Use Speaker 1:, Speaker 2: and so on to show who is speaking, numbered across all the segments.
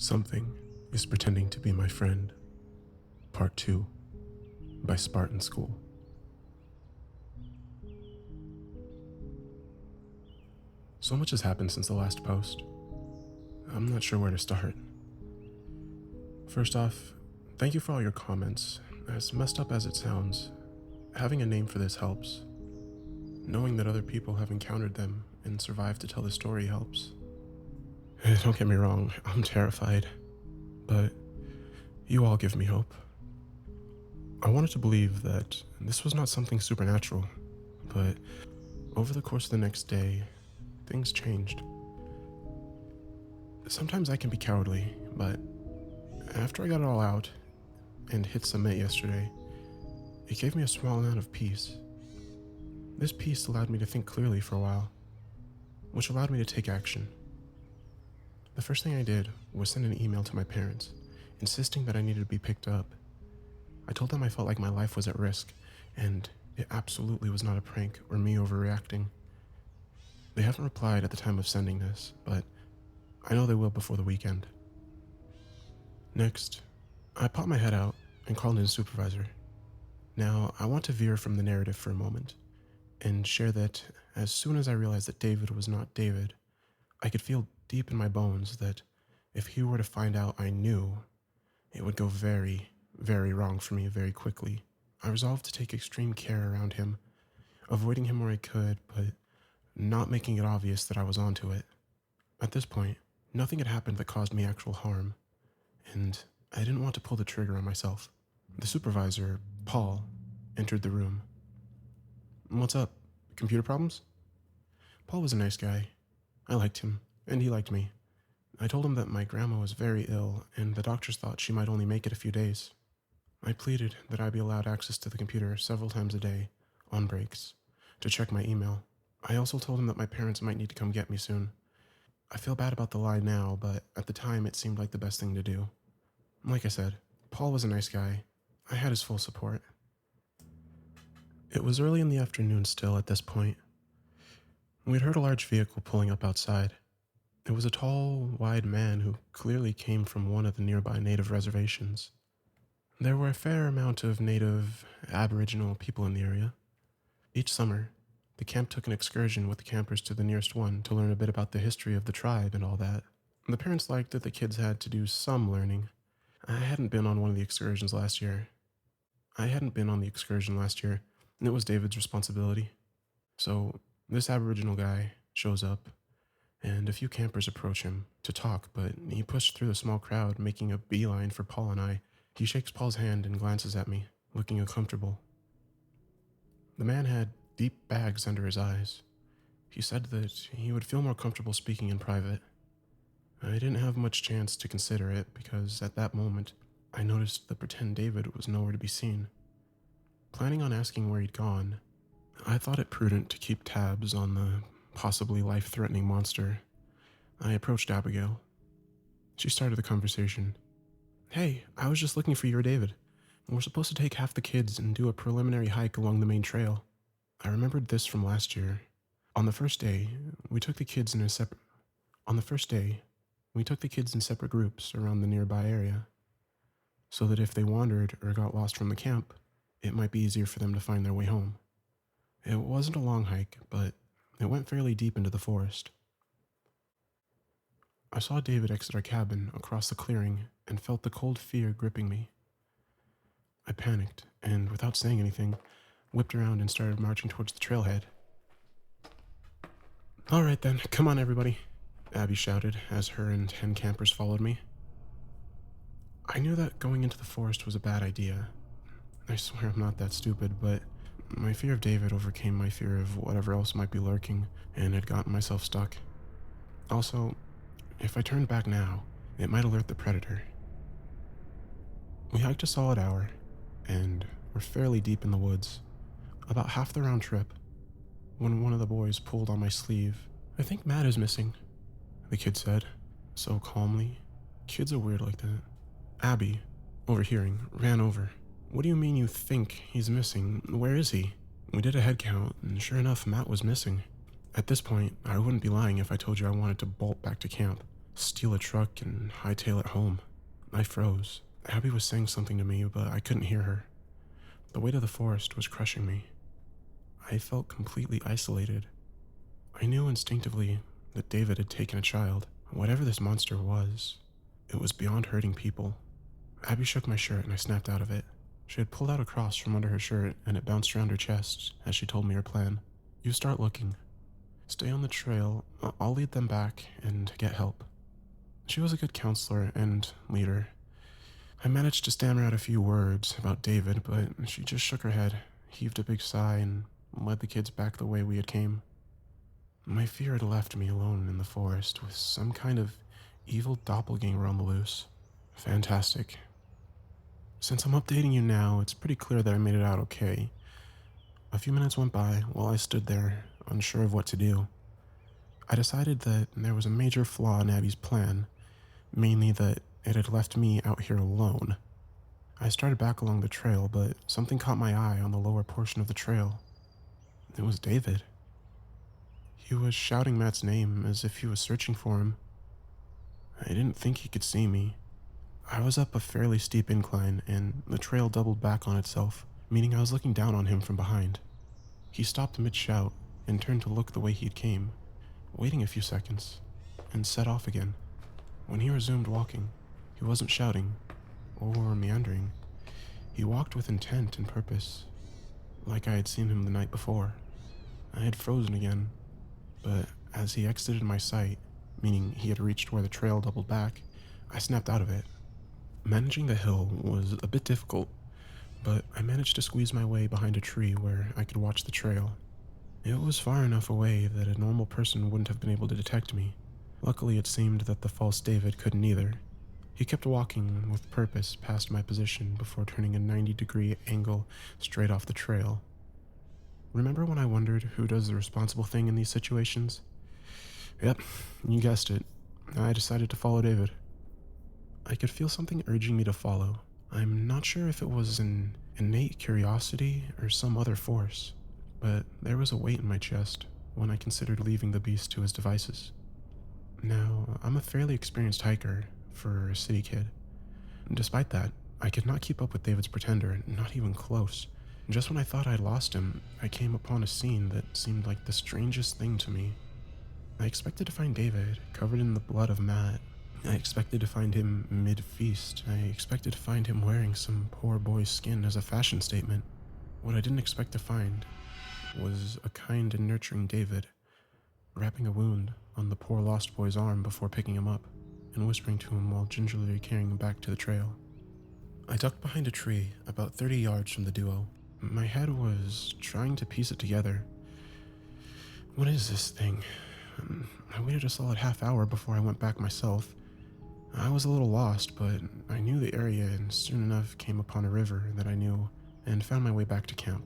Speaker 1: Something is pretending to be my friend. Part 2 by Spartan School. So much has happened since the last post. I'm not sure where to start. First off, thank you for all your comments. As messed up as it sounds, having a name for this helps. Knowing that other people have encountered them and survived to tell the story helps. Don't get me wrong, I'm terrified, but you all give me hope. I wanted to believe that this was not something supernatural, but over the course of the next day, things changed. Sometimes I can be cowardly, but after I got it all out and hit submit yesterday, it gave me a small amount of peace. This peace allowed me to think clearly for a while, which allowed me to take action. The first thing I did was send an email to my parents, insisting that I needed to be picked up. I told them I felt like my life was at risk, and it absolutely was not a prank or me overreacting. They haven't replied at the time of sending this, but I know they will before the weekend. Next, I popped my head out and called in a supervisor. Now, I want to veer from the narrative for a moment and share that as soon as I realized that David was not David, I could feel deep in my bones that if he were to find out I knew, it would go very, very wrong for me very quickly. I resolved to take extreme care around him, avoiding him where I could, but not making it obvious that I was onto it. At this point, nothing had happened that caused me actual harm, and I didn't want to pull the trigger on myself. The supervisor, Paul, entered the room. "What's up? Computer problems?" Paul was a nice guy. I liked him, and he liked me. I told him that my grandma was very ill, and the doctors thought she might only make it a few days. I pleaded that I be allowed access to the computer several times a day, on breaks, to check my email. I also told him that my parents might need to come get me soon. I feel bad about the lie now, but at the time it seemed like the best thing to do. Like I said, Paul was a nice guy. I had his full support. It was early in the afternoon still at this point. We'd heard a large vehicle pulling up outside. It was a tall, wide man who clearly came from one of the nearby native reservations. There were a fair amount of native, aboriginal people in the area. Each summer, the camp took an excursion with the campers to the nearest one to learn a bit about the history of the tribe and all that. The parents liked that the kids had to do some learning. I hadn't been on one of the excursions last year. And it was David's responsibility. So this aboriginal guy shows up, and a few campers approach him to talk, but he pushed through the small crowd, making a beeline for Paul and I. He shakes Paul's hand and glances at me, looking uncomfortable. The man had deep bags under his eyes. He said that he would feel more comfortable speaking in private. I didn't have much chance to consider it because at that moment, I noticed the pretend David was nowhere to be seen. Planning on asking where he'd gone, I thought it prudent to keep tabs on the possibly life-threatening monster. I approached Abigail. She started the conversation. "Hey, I was just looking for you or David. We're supposed to take half the kids and do a preliminary hike along the main trail." I remembered this from last year. On the first day, we took the kids in separate groups around the nearby area, so that if they wandered or got lost from the camp, it might be easier for them to find their way home. It wasn't a long hike, but it went fairly deep into the forest. I saw David exit our cabin across the clearing and felt the cold fear gripping me. I panicked, and without saying anything, whipped around and started marching towards the trailhead. "All right then, come on everybody," Abby shouted as her and 10 campers followed me. I knew that going into the forest was a bad idea. I swear I'm not that stupid, but my fear of David overcame my fear of whatever else might be lurking and had gotten myself stuck. Also, if I turned back now, it might alert the predator. We hiked a solid hour, and were fairly deep in the woods, about half the round trip, when one of the boys pulled on my sleeve. "I think Matt is missing," the kid said, so calmly. Kids are weird like that. Abby, overhearing, ran over. "What do you mean you think he's missing? Where is he?" We did a head count, and sure enough, Matt was missing. At this point, I wouldn't be lying if I told you I wanted to bolt back to camp. steal a truck and hightail it home. I froze. Abby was saying something to me, but I couldn't hear her. The weight of the forest was crushing me. I felt completely isolated. I knew instinctively that David had taken a child. Whatever this monster was, it was beyond hurting people. Abby shook my shirt and I snapped out of it. She had pulled out a cross from under her shirt and it bounced around her chest as she told me her plan. You start looking. Stay on the trail, I'll lead them back and get help. She was a good counselor and leader. I managed to stammer out a few words about David, but she just shook her head, heaved a big sigh, and led the kids back the way we had came. My fear had left me alone in the forest with some kind of evil doppelganger on the loose. Fantastic. Since I'm updating you now, it's pretty clear that I made it out okay. A few minutes went by while I stood there, unsure of what to do. I decided that there was a major flaw in Abby's plan, mainly that it had left me out here alone. I started back along the trail, but something caught my eye on the lower portion of the trail. It was David. He was shouting Matt's name as if he was searching for him. I didn't think he could see me. I was up a fairly steep incline, and the trail doubled back on itself, meaning I was looking down on him from behind. He stopped mid-shout and turned to look the way he'd came, waiting a few seconds, and set off again. When he resumed walking, he wasn't shouting or meandering. He walked with intent and purpose, like I had seen him the night before. I had frozen again, but as he exited my sight, meaning he had reached where the trail doubled back, I snapped out of it. Managing the hill was a bit difficult, but I managed to squeeze my way behind a tree where I could watch the trail. It was far enough away that a normal person wouldn't have been able to detect me. Luckily, it seemed that the false David couldn't either. He kept walking with purpose past my position before turning a 90-degree angle straight off the trail. Remember when I wondered who does the responsible thing in these situations? Yep, you guessed it. I decided to follow David. I could feel something urging me to follow. I'm not sure if it was an innate curiosity or some other force, but there was a weight in my chest when I considered leaving the beast to his devices. Now, I'm a fairly experienced hiker for a city kid. Despite that, I could not keep up with David's pretender, not even close. Just when I thought I'd lost him, I came upon a scene that seemed like the strangest thing to me. I expected to find David covered in the blood of Matt. I expected to find him mid-feast. I expected to find him wearing some poor boy's skin as a fashion statement. What I didn't expect to find was a kind and nurturing David, wrapping a wound on the poor lost boy's arm before picking him up and whispering to him while gingerly carrying him back to the trail. I ducked behind a tree about 30 yards from the duo. My head was trying to piece it together. What is this thing? I waited a solid half hour before I went back myself. I was a little lost, but I knew the area and soon enough came upon a river that I knew and found my way back to camp.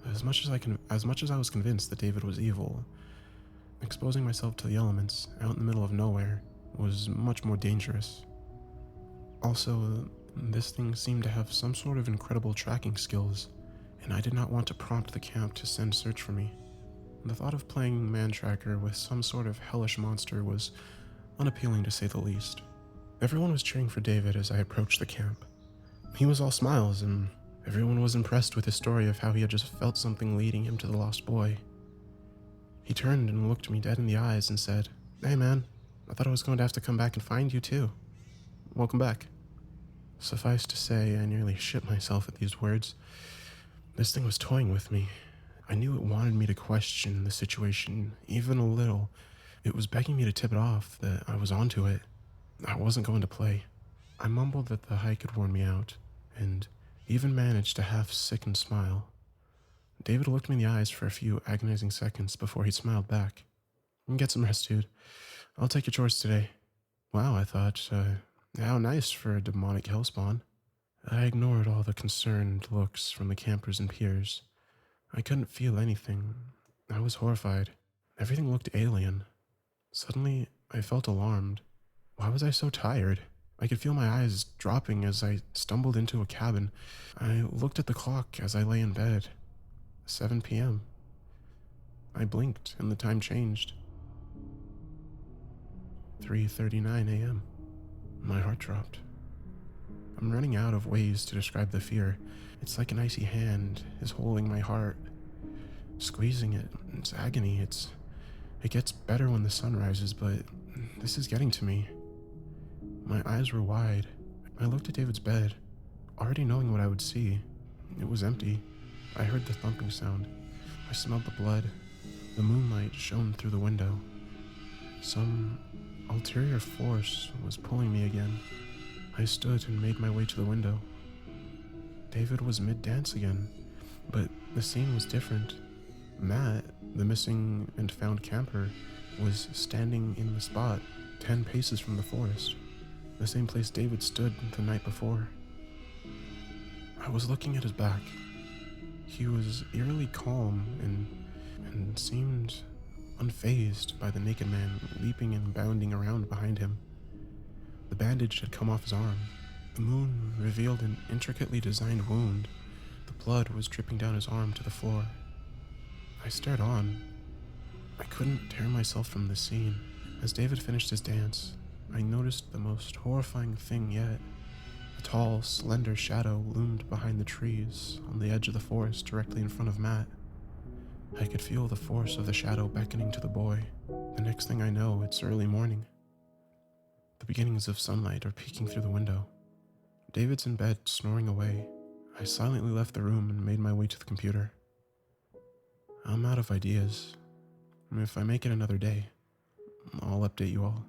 Speaker 1: As much as I was convinced that David was evil, exposing myself to the elements out in the middle of nowhere was much more dangerous. Also, this thing seemed to have some sort of incredible tracking skills, and I did not want to prompt the camp to send search for me. The thought of playing man-tracker with some sort of hellish monster was unappealing to say the least. Everyone was cheering for David as I approached the camp. He was all smiles, and everyone was impressed with his story of how he had just felt something leading him to the lost boy. He turned and looked me dead in the eyes and said, "Hey man, I thought I was going to have to come back and find you too. Welcome back." Suffice to say, I nearly shit myself at these words. This thing was toying with me. I knew it wanted me to question the situation, even a little. It was begging me to tip it off that I was onto it. I wasn't going to play. I mumbled that the hike had worn me out, and even managed to half-sickened smile. David looked me in the eyes for a few agonizing seconds before he smiled back. "Get some rest, dude. I'll take your chores today." Wow, I thought, how nice for a demonic hellspawn. I ignored all the concerned looks from the campers and peers. I couldn't feel anything. I was horrified. Everything looked alien. Suddenly, I felt alarmed. Why was I so tired? I could feel my eyes dropping as I stumbled into a cabin. I looked at the clock as I lay in bed. 7 p.m. I blinked and the time changed. 3:39 a.m. My heart dropped. I'm running out of ways to describe the fear. It's like an icy hand is holding my heart, squeezing it. It's agony. It gets better when the sun rises, but this is getting to me. My eyes were wide. I looked at David's bed, already knowing what I would see. It was empty. I heard the thumping sound. I smelled the blood. The moonlight shone through the window. Some ulterior force was pulling me again. I stood and made my way to the window. David was mid-dance again, but the scene was different. Matt, the missing and found camper, was standing in the spot 10 paces from the forest, the same place David stood the night before. I was looking at his back. He was eerily calm and seemed unfazed by the naked man leaping and bounding around behind him. The bandage had come off his arm. The moon revealed an intricately designed wound. The blood was dripping down his arm to the floor. I stared on. I couldn't tear myself from the scene. As David finished his dance, I noticed the most horrifying thing yet. A tall, slender shadow loomed behind the trees on the edge of the forest directly in front of Matt. I could feel the force of the shadow beckoning to the boy. The next thing I know, it's early morning. The beginnings of sunlight are peeking through the window. David's in bed, snoring away. I silently left the room and made my way to the computer. I'm out of ideas. If I make it another day, I'll update you all.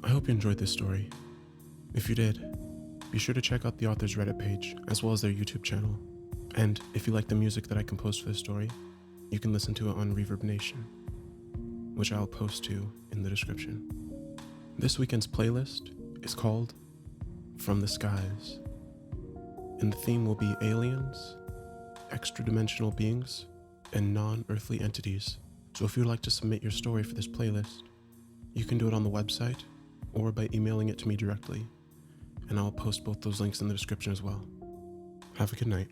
Speaker 1: I hope you enjoyed this story. If you did, be sure to check out the author's Reddit page, as well as their YouTube channel. And if you like the music that I composed for this story, you can listen to it on Reverb Nation, which I'll post to in the description. This weekend's playlist is called From the Skies, and the theme will be aliens, extra-dimensional beings, and non-earthly entities. So if you'd like to submit your story for this playlist, you can do it on the website or by emailing it to me directly, and I'll post both those links in the description as well. Have a good night.